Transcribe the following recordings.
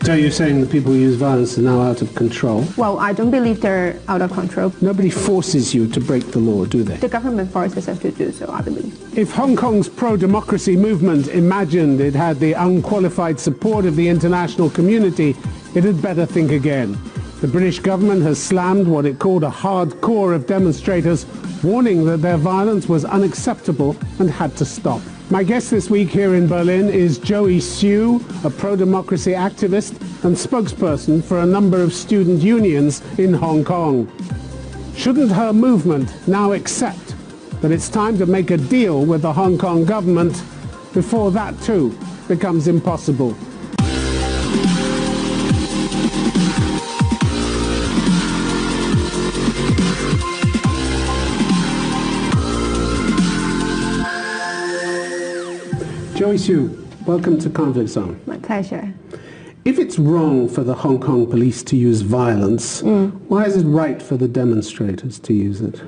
So you're saying the people who use violence are now out of control? Well, I don't believe they're out of control. Nobody forces you to break the law, do they? The government forces us to do so, I believe. If Hong Kong's pro-democracy movement imagined it had the unqualified support of the international community, it had better think again. The British government has slammed what it called a hard core of demonstrators, warning that their violence was unacceptable and had to stop. My guest this week here in Berlin is Joey Siu, a pro-democracy activist and spokesperson for a number of student unions in Hong Kong. Shouldn't her movement now accept that it's time to make a deal with the Hong Kong government before that too becomes impossible? Joey Siu, welcome to Convict Zone. My pleasure. If it's wrong for the Hong Kong police to use violence, why is it right for the demonstrators to use it?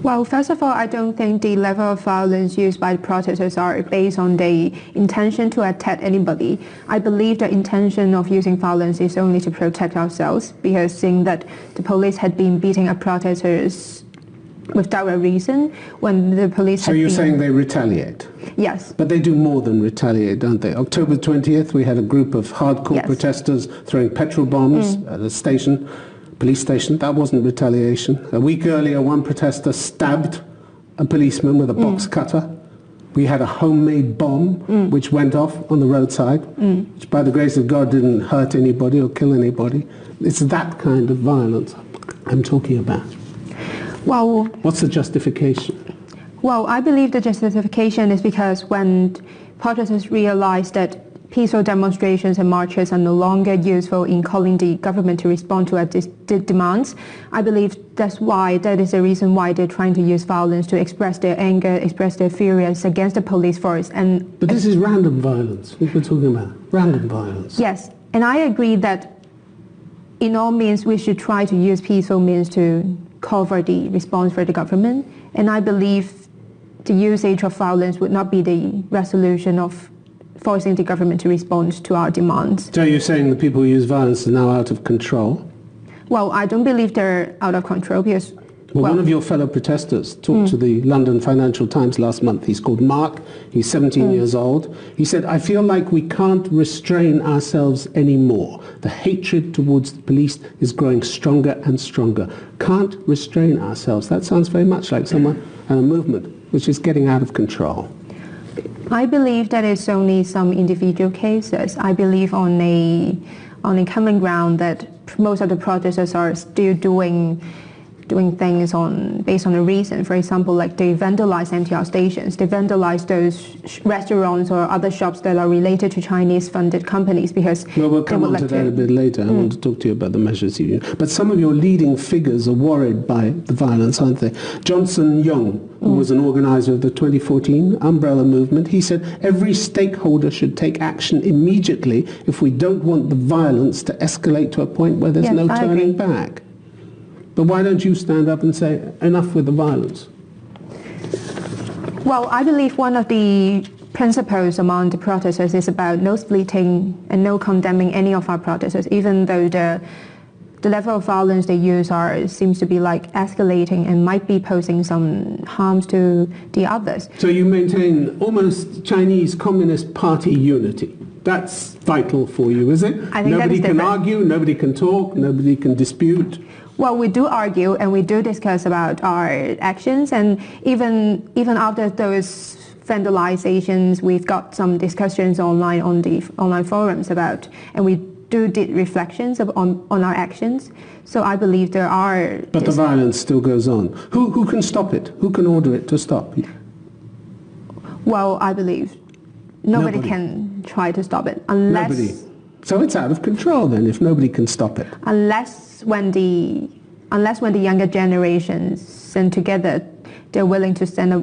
Well, first of all, I don't think the level of violence used by the protesters are based on the intention to attack anybody. I believe the intention of using violence is only to protect ourselves, because seeing that the police had been beating up protesters without a reason when the police So you're saying they retaliate? Yes. But they do more than retaliate, don't they? October 20th, we had a group of hardcore protesters throwing petrol bombs at a station, police station. That wasn't retaliation. A week earlier, one protester stabbed a policeman with a box cutter. We had a homemade bomb which went off on the roadside, which by the grace of God didn't hurt anybody or kill anybody. It's that kind of violence I'm talking about. Well, what's the justification? Well, I believe the justification is because when protesters realize that peaceful demonstrations and marches are no longer useful in calling the government to respond to their demands, I believe that is the reason why they're trying to use violence to express their anger, express their furious against the police force. But this is random violence, what we're talking about, random violence. Yes, and I agree that in all means we should try to use peaceful means to cover the response for the government, and I believe the usage of violence would not be the resolution of forcing the government to respond to our demands. So you're saying the people who use violence are now out of control? Well, I don't believe they're out of control because... Well, one of your fellow protesters talked to the London Financial Times last month. He's called Mark. He's 17 years old. He said, I feel like we can't restrain ourselves anymore. The hatred towards the police is growing stronger and stronger. Can't restrain ourselves. That sounds very much like someone and a movement which is getting out of control. I believe that it's only some individual cases. I believe on a common ground that most of the protesters are still doing things based on a reason. For example, like they vandalize NTR stations, they vandalize those restaurants or other shops that are related to Chinese-funded companies because... Well, we'll come on to that a bit later. I want to talk to you about the measures you use. But some of your leading figures are worried by the violence, aren't they? Johnson Young, who was an organizer of the 2014 Umbrella Movement, he said, every stakeholder should take action immediately if we don't want the violence to escalate to a point where there's no turning back. But why don't you stand up and say, enough with the violence? Well, I believe one of the principles among the protesters is about no splitting and no condemning any of our protesters, even though the level of violence they use seems to be like escalating and might be posing some harms to the others. So you maintain almost Chinese Communist Party unity. That's vital for you, is it? I think nobody can argue, nobody can talk, nobody can dispute. Well, we do argue and we do discuss about our actions, and even after those vandalizations, we've got some discussions online on the online forums about, and we did reflections on our actions. So I believe there are... But the violence still goes on. Who can stop it? Who can order it to stop? Well, I believe nobody can try to stop it unless... Nobody. So it's out of control then if nobody can stop it. Unless when the younger generations and together they're willing to stand up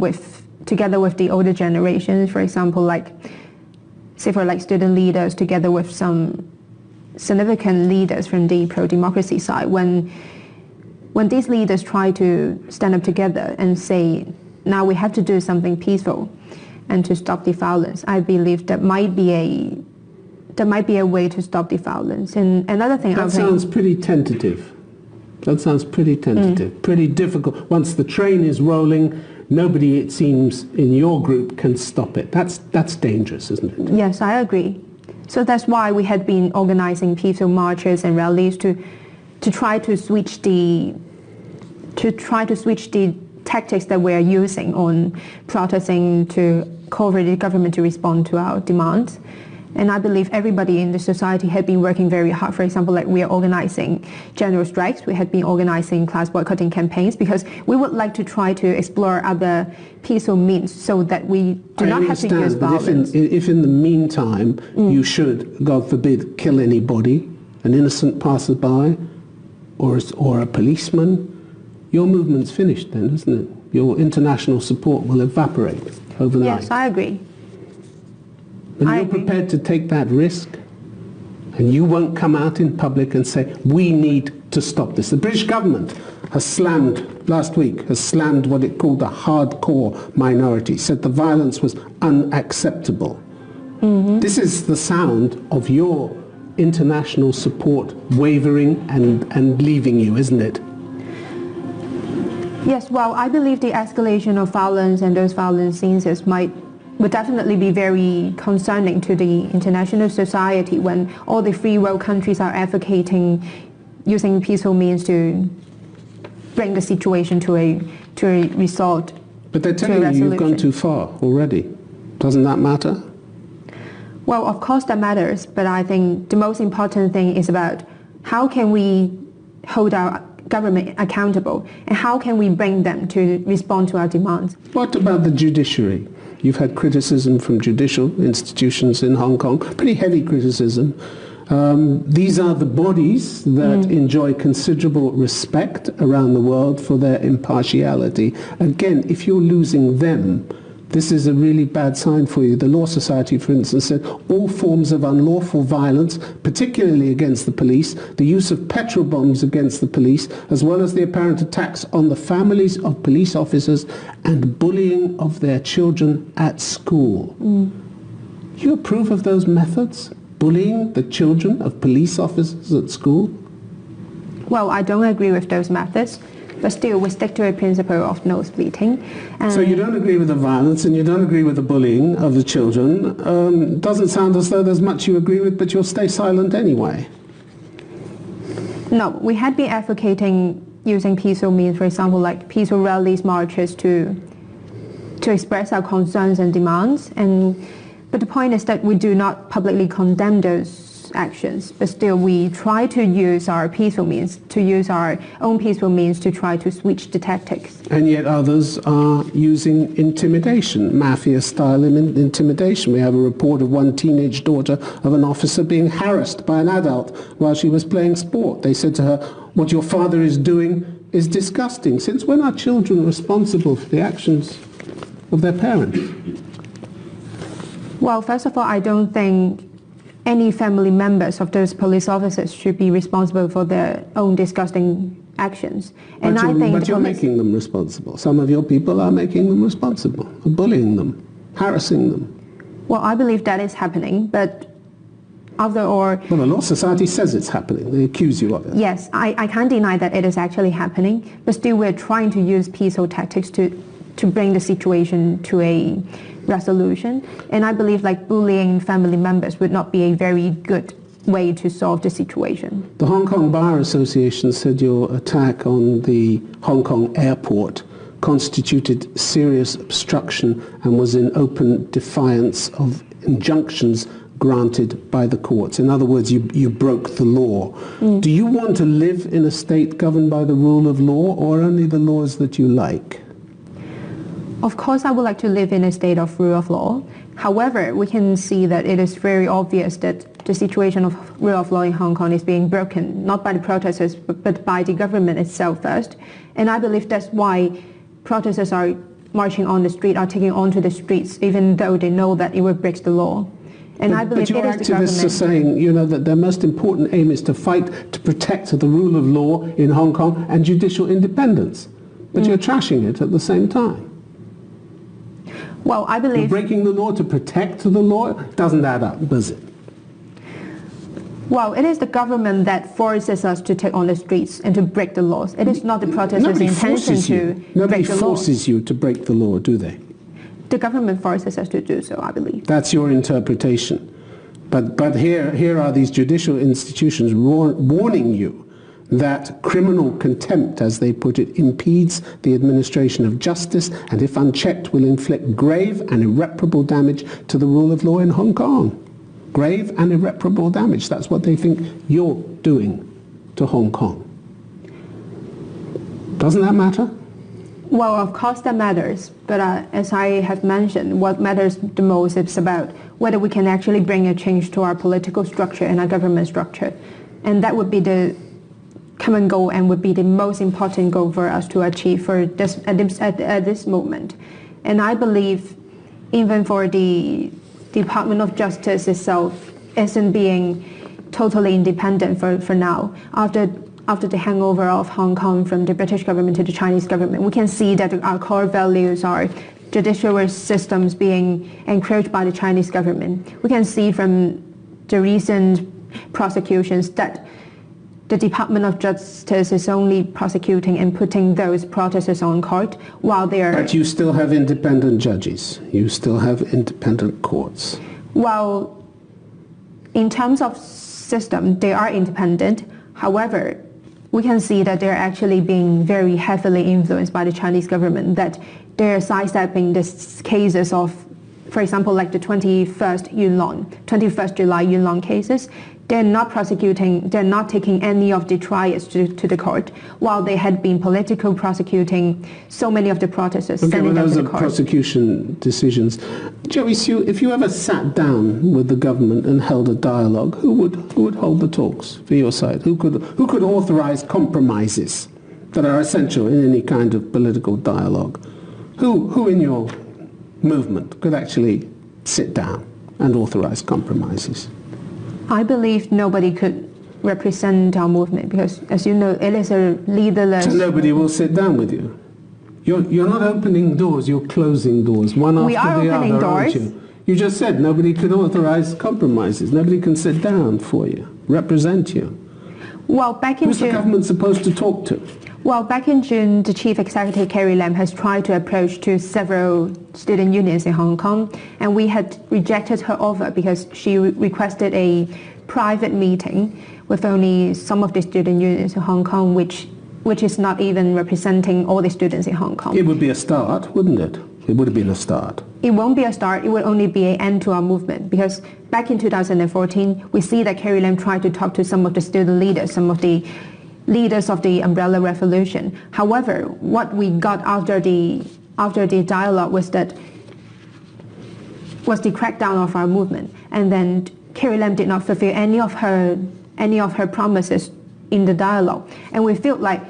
together with the older generations, for example, say for student leaders together with some significant leaders from the pro-democracy side, when these leaders try to stand up together and say, now we have to do something peaceful and to stop the violence, I believe that might be there might be a way to stop the violence. And another thing that sounds pretty tentative. That sounds pretty tentative, pretty difficult. Once the train is rolling, nobody, it seems, in your group can stop it. That's dangerous, isn't it? Yes, I agree. So that's why we had been organizing peaceful marches and rallies to try to switch the tactics that we are using on protesting to call for the government to respond to our demands. And I believe everybody in the society had been working very hard. For example, like we are organizing general strikes. We had been organizing class boycotting campaigns because we would like to try to explore other peaceful means so that we do not have to use violence. If in the meantime you should, God forbid, kill anybody, an innocent passerby or a policeman, your movement's finished then, isn't it? Your international support will evaporate overnight. Yes, I agree. And you're prepared to take that risk? And you won't come out in public and say, we need to stop this. The British government has slammed, last week, has slammed what it called a hardcore minority, said the violence was unacceptable. This is the sound of your international support wavering and leaving you, isn't it? Yes, well, I believe the escalation of violence and those violent scenes would definitely be very concerning to the international society when all the free world countries are advocating using peaceful means to bring the situation to a result. But they're telling you you've gone too far already. Doesn't that matter? Well, of course that matters, but I think the most important thing is about how can we hold our government accountable and how can we bring them to respond to our demands. What about the judiciary? You've had criticism from judicial institutions in Hong Kong, pretty heavy criticism. These are the bodies that enjoy considerable respect around the world for their impartiality. Again, if you're losing them, this is a really bad sign for you. The Law Society, for instance, said all forms of unlawful violence, particularly against the police, the use of petrol bombs against the police, as well as the apparent attacks on the families of police officers and bullying of their children at school. Do you approve of those methods? Bullying the children of police officers at school? Well, I don't agree with those methods. But still, we stick to a principle of no splitting. So you don't agree with the violence and you don't agree with the bullying of the children. Doesn't sound as though there's much you agree with, but you'll stay silent anyway. No, we had been advocating using peaceful means, for example, like peaceful rallies, marches to express our concerns and demands. But the point is that we do not publicly condemn those actions, but still we try to use our peaceful means, to use our own peaceful means to try to switch the tactics. And yet others are using intimidation, mafia-style intimidation. We have a report of one teenage daughter of an officer being harassed by an adult while she was playing sport. They said to her, what your father is doing is disgusting. Since when are children responsible for the actions of their parents? Well, first of all, I don't think any family members of those police officers should be responsible for their own disgusting actions. And but you're making them responsible. Some of your people are making them responsible, bullying them, harassing them. Well, I believe that is happening, but well, the Law Society says it's happening. They accuse you of it. Yes, I can't deny that it is actually happening, but still we're trying to use peaceful tactics to bring the situation to a resolution. And I believe like bullying family members would not be a very good way to solve the situation. The Hong Kong Bar Association said your attack on the Hong Kong airport constituted serious obstruction and was in open defiance of injunctions granted by the courts. In other words, you broke the law. Do you want to live in a state governed by the rule of law or only the laws that you like? Of course, I would like to live in a state of rule of law. However, we can see that it is very obvious that the situation of rule of law in Hong Kong is being broken, not by the protesters, but by the government itself first. And I believe that's why protesters are marching on the street, are taking onto the streets, even though they know that it will break the law. And I believe your activists are saying, you know, that their most important aim is to fight to protect the rule of law in Hong Kong and judicial independence. But you're trashing it at the same time. Well, I believe... You're breaking the law to protect the law? It doesn't add up, does it? Well, it is the government that forces us to take on the streets and to break the laws. It is not the protesters' intention to break the law. Nobody forces you to break the law, do they? The government forces us to do so, I believe. That's your interpretation. But here are these judicial institutions warning you that criminal contempt, as they put it, impedes the administration of justice and, if unchecked, will inflict grave and irreparable damage to the rule of law in Hong Kong. Grave and irreparable damage. That's what they think you're doing to Hong Kong. Doesn't that matter? Well, of course that matters, but as I have mentioned, what matters the most is about whether we can actually bring a change to our political structure and our government structure. And that would be the common goal and would be the most important goal for us to achieve for this, at this moment. And I believe even for the Department of Justice itself isn't being totally independent for now. After the hangover of Hong Kong from the British government to the Chinese government, we can see that our core values are judicial systems being encroached by the Chinese government. We can see from the recent prosecutions that the Department of Justice is only prosecuting and putting those protesters on court while they are... But you still have independent judges. You still have independent courts. Well, in terms of system, they are independent. However, we can see that they're actually being very heavily influenced by the Chinese government, that they're sidestepping these cases of, for example, like the 21st July Yuen Long cases. They're not prosecuting, they're not taking any of the trials to the court, while they had been politically prosecuting so many of the protesters. Okay, well, those are prosecution decisions. Joey Siu, if you ever sat down with the government and held a dialogue, who would hold the talks for your side? Who could authorize compromises that are essential in any kind of political dialogue? Who in your movement could actually sit down and authorize compromises? I believe nobody could represent our movement because, as you know, it is a leaderless... So nobody will sit down with you? You're not opening doors, you're closing doors, one after the other, aren't you? We are opening doors. You just said nobody could authorize compromises. Nobody can sit down for you, represent you. Well, back in Who's the government supposed to talk to? Well, back in June, the Chief Executive Carrie Lam has tried to approach to several student unions in Hong Kong, and we had rejected her offer because she requested a private meeting with only some of the student unions in Hong Kong, which is not even representing all the students in Hong Kong. It would be a start, wouldn't it? It would have been a start. It won't be a start, it would only be an end to our movement, because back in 2014, we see that Carrie Lam tried to talk to some of the student leaders, some of the leaders of the Umbrella Revolution. However, what we got after the dialogue was the crackdown of our movement, and then Carrie Lam did not fulfill any of her promises in the dialogue. And we feel like,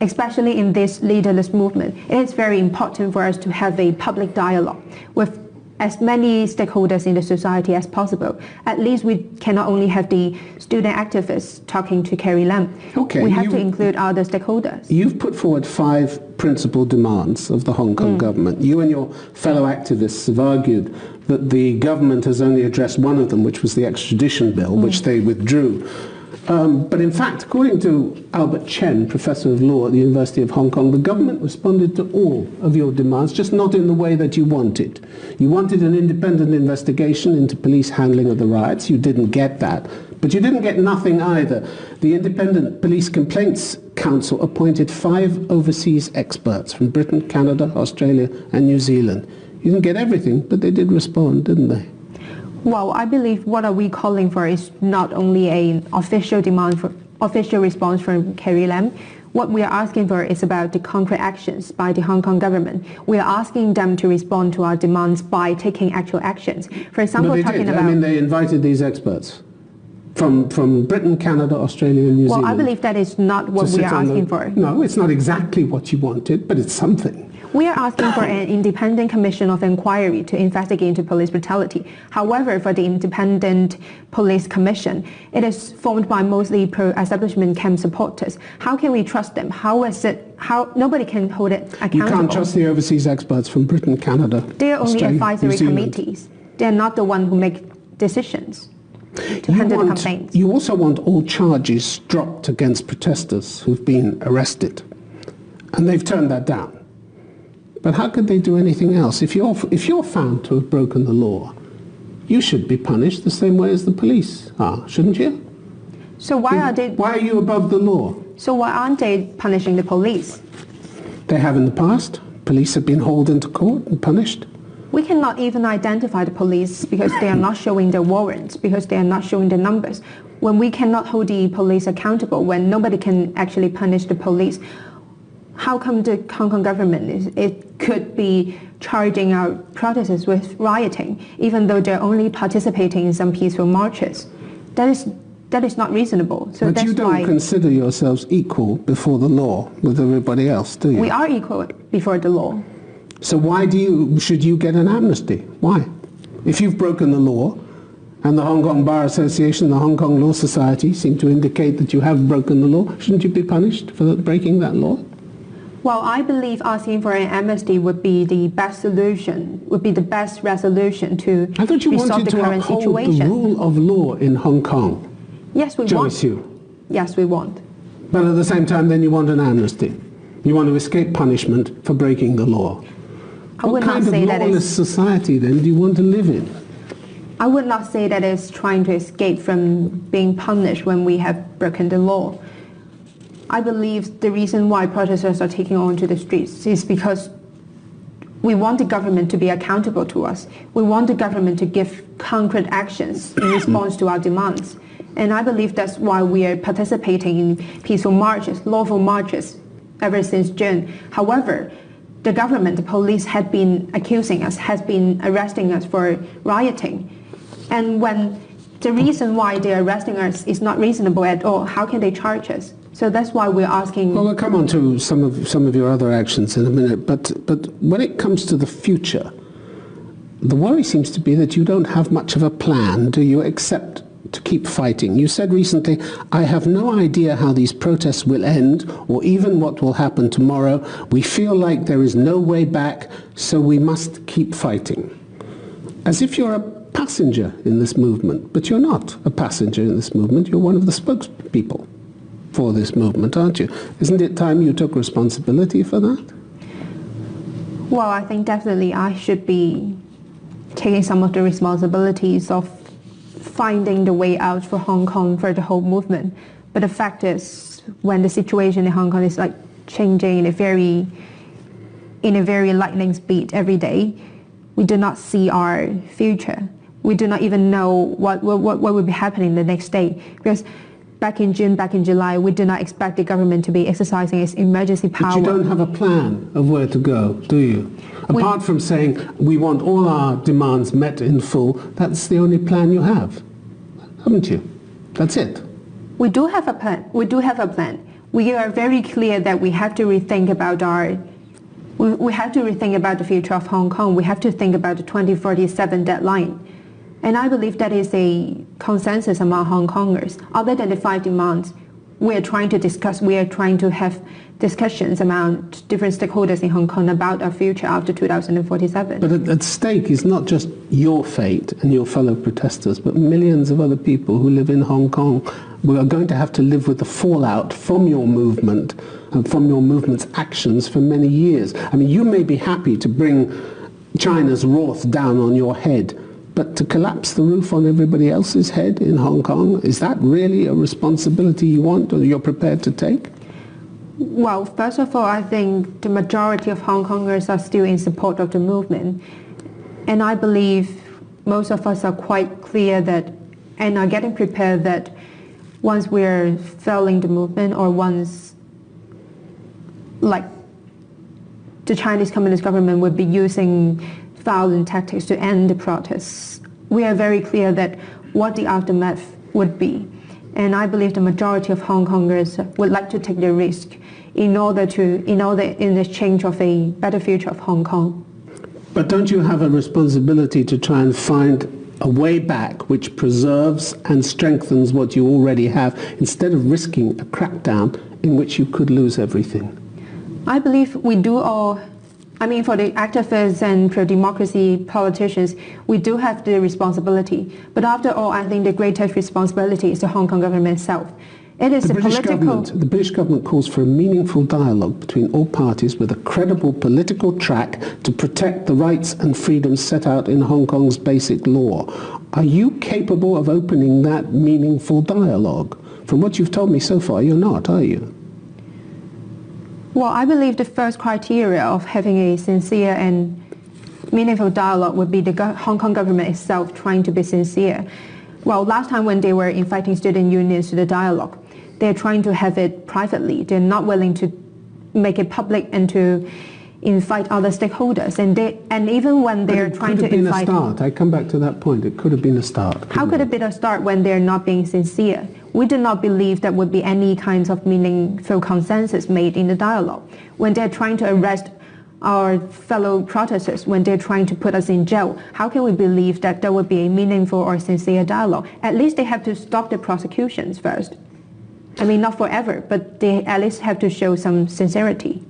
especially in this leaderless movement, it is very important for us to have a public dialogue with as many stakeholders in the society as possible. At least we cannot only have the student activists talking to Carrie Lam. Okay, we have to include other stakeholders. You've put forward 5 principal demands of the Hong Kong government. You and your fellow activists have argued that the government has only addressed one of them, which was the extradition bill, which they withdrew. But in fact, according to Albert Chen, Professor of Law at the University of Hong Kong, the government responded to all of your demands, just not in the way that you wanted. You wanted an independent investigation into police handling of the riots. You didn't get that. But you didn't get nothing either. The Independent Police Complaints Council appointed 5 overseas experts from Britain, Canada, Australia, and New Zealand. You didn't get everything, but they did respond, didn't they? Well, I believe what are we calling for is not only an official demand for official response from Carrie Lam. What we are asking for is about the concrete actions by the Hong Kong government. We are asking them to respond to our demands by taking actual actions. For example, they invited these experts from Britain, Canada, Australia, and New Zealand. Well, I believe that is not what we are asking for. No, it's not exactly what you wanted, but it's something. We are asking for an independent commission of inquiry to investigate into police brutality. However, for the independent police commission, it is formed by mostly pro-establishment camp supporters. How can we trust them? How nobody can hold it accountable? You can't trust the overseas experts from Britain, Canada, They are only Australia, advisory committees. They are not the ones who make decisions. to handle the complaints. You also want all charges dropped against protesters who've been arrested, and they've turned that down. But how could they do anything else? If you're found to have broken the law, you should be punished the same way as the police are, shouldn't you? So why are you above the law? So why aren't they punishing the police? They have in the past. Police have been hauled into court and punished. We cannot even identify the police because they are not showing their warrants, because they are not showing the numbers. When we cannot hold the police accountable, when nobody can actually punish the police, how come the Hong Kong government it could be charging out protesters with rioting, even though they're only participating in some peaceful marches? That is not reasonable. So but you don't consider yourselves equal before the law with everybody else, do you? We are equal before the law. So why should you get an amnesty? Why? If you've broken the law, and the Hong Kong Bar Association, the Hong Kong Law Society seem to indicate that you have broken the law, shouldn't you be punished for breaking that law? Well, I believe asking for an amnesty would be the best solution, would be the best resolution to resolve the current situation. I thought you wanted to uphold the rule of law in Hong Kong. Yes, we want. Yes, we want. But at the same time, then you want an amnesty. You want to escape punishment for breaking the law. What kind of lawless society, then, do you want to live in? I would not say that it's trying to escape from being punished when we have broken the law. I believe the reason why protesters are taking on to the streets is because we want the government to be accountable to us. We want the government to give concrete actions in response to our demands. And I believe that's why we are participating in peaceful marches, lawful marches, ever since June. However, the government, the police had been accusing us, has been arresting us for rioting. And when the reason why they're arresting us is not reasonable at all, how can they charge us? So that's why we're asking... Well, we'll come on to some of your other actions in a minute, but when it comes to the future, the worry seems to be that you don't have much of a plan, do you, except to keep fighting. You said recently, I have no idea how these protests will end or even what will happen tomorrow. We feel like there is no way back, so we must keep fighting. As if you're a passenger in this movement, but you're not a passenger in this movement. You're one of the spokespeople for this movement, aren't you? Isn't it time you took responsibility for that? Well, I think definitely I should be taking some of the responsibilities of finding the way out for Hong Kong, for the whole movement. But the fact is, when the situation in Hong Kong is like changing in a very lightning speed every day, we do not see our future. We do not even know what will be happening the next day. Because back in June, back in July, we do not expect the government to be exercising its emergency power. But you don't have a plan of where to go, do you? Apart from saying we want all our demands met in full, that's the only plan you have, haven't you? That's it. We do have a plan. We do have a plan. We are very clear that we have to rethink about we have to rethink about the future of Hong Kong. We have to think about the 2047 deadline. And I believe that is a consensus among Hong Kongers. Other than the 5 demands, we are trying to have discussions among different stakeholders in Hong Kong about our future after 2047. But at stake is not just your fate and your fellow protesters, but millions of other people who live in Hong Kong who are going to have to live with the fallout from your movement and from your movement's actions for many years. I mean, you may be happy to bring China's wrath down on your head, but to collapse the roof on everybody else's head in Hong Kong, is that really a responsibility you want or you're prepared to take? Well, first of all, I think the majority of Hong Kongers are still in support of the movement. And I believe most of us are quite clear that, and are getting prepared that once we're failing the movement or once, like, the Chinese Communist government would be using violent tactics to end the protests, we are very clear that what the aftermath would be. And I believe the majority of Hong Kongers would like to take the risk in exchange of a better future of Hong Kong. But don't you have a responsibility to try and find a way back which preserves and strengthens what you already have, instead of risking a crackdown in which you could lose everything? I believe we do all I mean, for the activists and pro-democracy politicians, we do have the responsibility. But after all, I think the greatest responsibility is the Hong Kong government itself. It is the British government calls for a meaningful dialogue between all parties with a credible political track to protect the rights and freedoms set out in Hong Kong's basic law. Are you capable of opening that meaningful dialogue? From what you've told me so far, you're not, are you? Well, I believe the first criteria of having a sincere and meaningful dialogue would be the Hong Kong government itself trying to be sincere. Well, last time when they were inviting student unions to the dialogue, they're trying to have it privately. They're not willing to make it public and to invite other stakeholders. And even when they're trying to invite... It could have been a start. I come back to that point. It could have been a start. How could it be a start when they're not being sincere? We do not believe there would be any kinds of meaningful consensus made in the dialogue. When they're trying to arrest our fellow protesters, when they're trying to put us in jail, how can we believe that there would be a meaningful or sincere dialogue? At least they have to stop the prosecutions first. I mean, not forever, but they at least have to show some sincerity.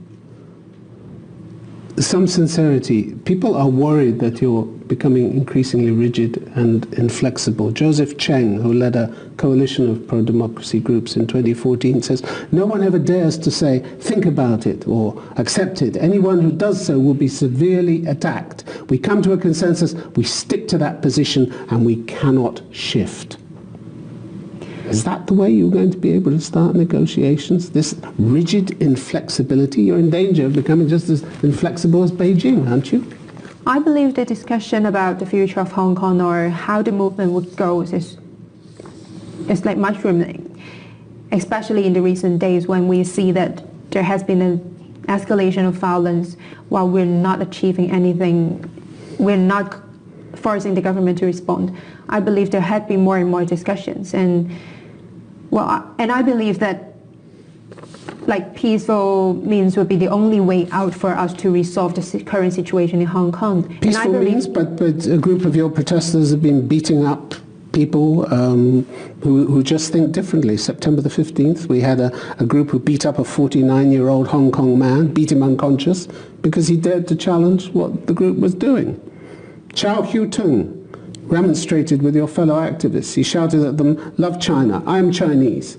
Some sincerity. People are worried that you're becoming increasingly rigid and inflexible. Joseph Cheng, who led a coalition of pro-democracy groups in 2014, says, "No one ever dares to say, think about it or accept it. Anyone who does so will be severely attacked. We come to a consensus, we stick to that position, and we cannot shift." Is that the way you're going to be able to start negotiations? This rigid inflexibility? You're in danger of becoming just as inflexible as Beijing, aren't you? I believe the discussion about the future of Hong Kong or how the movement would go is like mushrooming, especially in the recent days when we see that there has been an escalation of violence while we're not achieving anything, we're not forcing the government to respond. I believe there had been more and more discussions, and I believe that like peaceful means would be the only way out for us to resolve the current situation in Hong Kong. Peaceful means, but a group of your protesters have been beating up people who just think differently. September the 15th, we had a group who beat up a 49-year-old Hong Kong man, beat him unconscious because he dared to challenge what the group was doing. Chow Hu-tung remonstrated with your fellow activists. He shouted at them, "Love China, I am Chinese."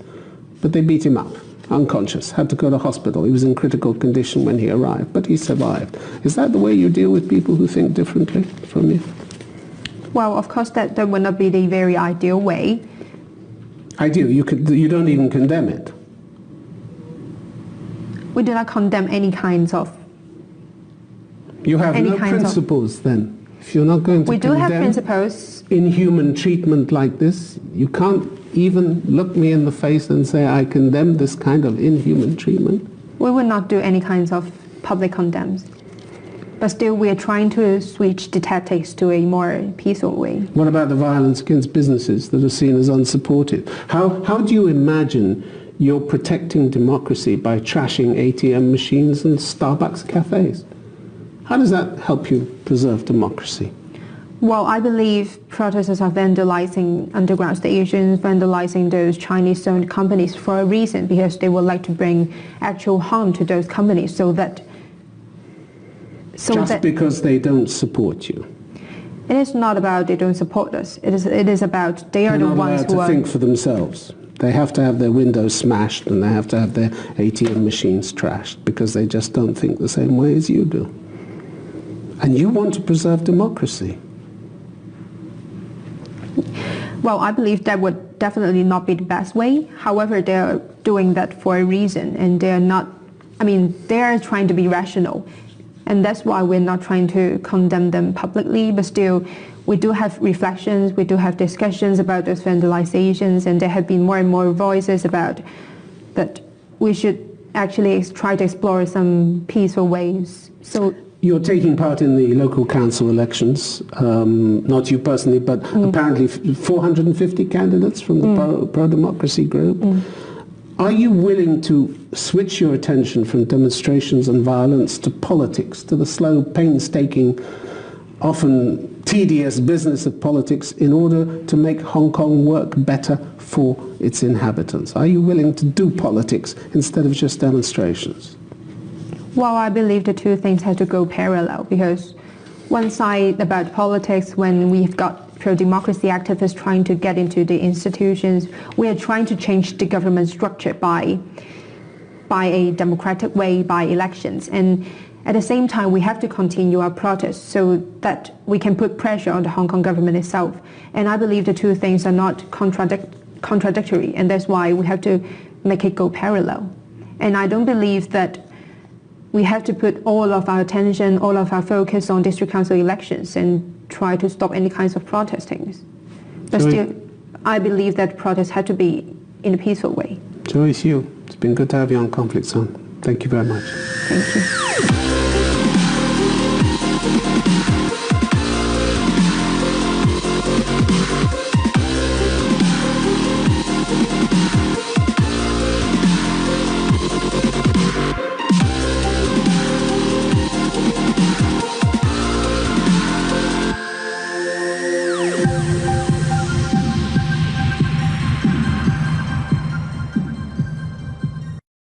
But they beat him up, unconscious, had to go to hospital. He was in critical condition when he arrived, but he survived. Is that the way you deal with people who think differently from you? Well, of course, that would not be the very ideal way. Ideal? You don't even condemn it? We do not condemn any kinds of... You have no principles then? If you're not going to we do have principles. Inhuman treatment like this, you can't even look me in the face and say, I condemn this kind of inhuman treatment? We would not do any kinds of public condemns. But still, we are trying to switch the tactics to a more peaceful way. What about the violence against businesses that are seen as unsupported? How do you imagine you're protecting democracy by trashing ATM machines and Starbucks cafes? How does that help you preserve democracy? Well, I believe protesters are vandalizing underground stations, vandalizing those Chinese-owned companies for a reason, because they would like to bring actual harm to those companies because they don't support you. It is not about they don't support us. It is about they are the ones who are... to think for themselves. They have to have their windows smashed and they have to have their ATM machines trashed because they just don't think the same way as you do. And you want to preserve democracy. Well, I believe that would definitely not be the best way. However, they're doing that for a reason, and they're not, they're trying to be rational. And that's why we're not trying to condemn them publicly, but still, we do have reflections, we do have discussions about those vandalizations, and there have been more and more voices about that we should actually try to explore some peaceful ways. So you're taking part in the local council elections, not you personally, but apparently 450 candidates from the pro-democracy group. Are you willing to switch your attention from demonstrations and violence to politics, to the slow, painstaking, often tedious business of politics in order to make Hong Kong work better for its inhabitants? Are you willing to do politics instead of just demonstrations? Well, I believe the two things have to go parallel, because one side about politics, when we've got pro-democracy activists trying to get into the institutions, we are trying to change the government structure by a democratic way, by elections. And at the same time, we have to continue our protests so that we can put pressure on the Hong Kong government itself. And I believe the two things are not contradictory, and that's why we have to make it go parallel. And I don't believe that we have to put all of our attention, all of our focus on district council elections and try to stop any kinds of protesting. But still, I believe that protests have to be in a peaceful way. Joyce Yu, it's been good to have you on Conflict Zone. Thank you very much. Thank you.